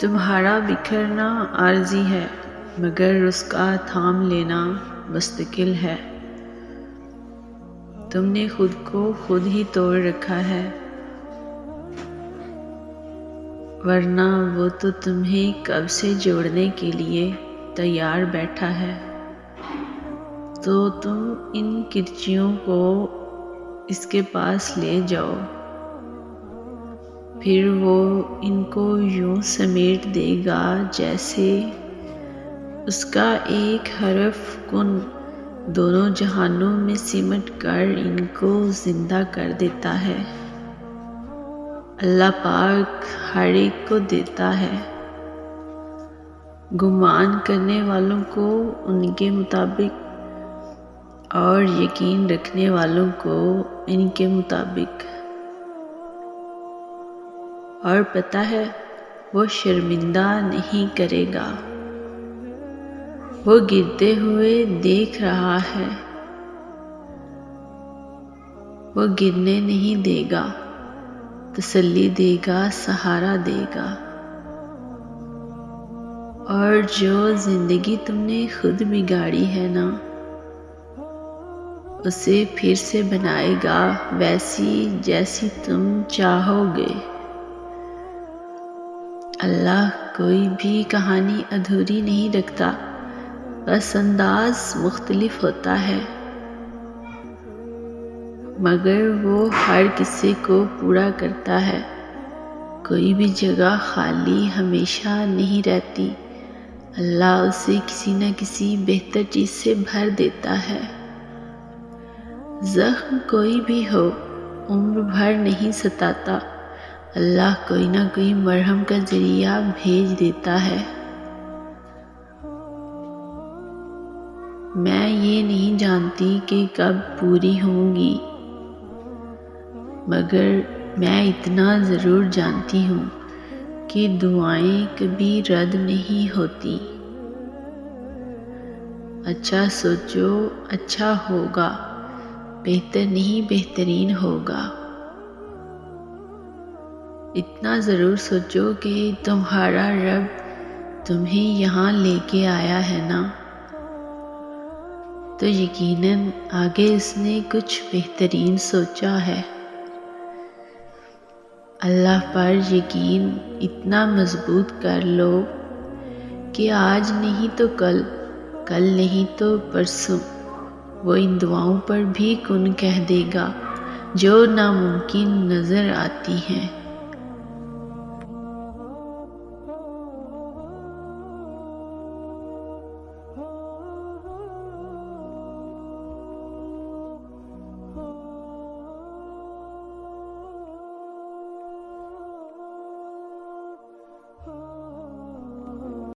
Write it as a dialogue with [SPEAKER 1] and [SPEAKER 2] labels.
[SPEAKER 1] تمہارا بکھرنا عارضی ہے مگر اس کا تھام لینا مستقل ہے۔ تم نے خود کو خود ہی توڑ رکھا ہے، ورنہ وہ تو تمہیں کب سے جوڑنے کے لیے تیار بیٹھا ہے۔ تو تم ان کرچیوں کو اس کے پاس لے جاؤ، پھر وہ ان کو یوں سمیٹ دے گا جیسے اس کا ایک حرف کن دونوں جہانوں میں سمٹ کر ان کو زندہ کر دیتا ہے۔ اللہ پاک ہر ایک کو دیتا ہے، گمان کرنے والوں کو ان کے مطابق اور یقین رکھنے والوں کو ان کے مطابق، اور پتہ ہے وہ شرمندہ نہیں کرے گا۔ وہ گرتے ہوئے دیکھ رہا ہے، وہ گرنے نہیں دے گا، تسلی دے گا، سہارا دے گا۔ اور جو زندگی تم نے خود بگاڑی ہے نا، اسے پھر سے بنائے گا ویسی جیسی تم چاہو گے۔ اللہ کوئی بھی کہانی ادھوری نہیں رکھتا، بس انداز مختلف ہوتا ہے، مگر وہ ہر قصے کو پورا کرتا ہے۔ کوئی بھی جگہ خالی ہمیشہ نہیں رہتی، اللہ اسے کسی نہ کسی بہتر چیز سے بھر دیتا ہے۔ زخم کوئی بھی ہو عمر بھر نہیں ستاتا، اللہ کوئی نہ کوئی مرہم کا ذریعہ بھیج دیتا ہے۔ میں یہ نہیں جانتی کہ کب پوری ہوں گی، مگر میں اتنا ضرور جانتی ہوں کہ دعائیں کبھی رد نہیں ہوتی۔ اچھا سوچو، اچھا ہوگا، بہتر نہیں بہترین ہوگا۔ اتنا ضرور سوچو کہ تمہارا رب تمہیں یہاں لے کے آیا ہے نا، تو یقیناً آگے اس نے کچھ بہترین سوچا ہے۔ اللہ پر یقین اتنا مضبوط کر لو کہ آج نہیں تو کل، کل نہیں تو پرسوں، وہ ان دعاؤں پر بھی کن کہہ دے گا جو ناممکن نظر آتی ہیں۔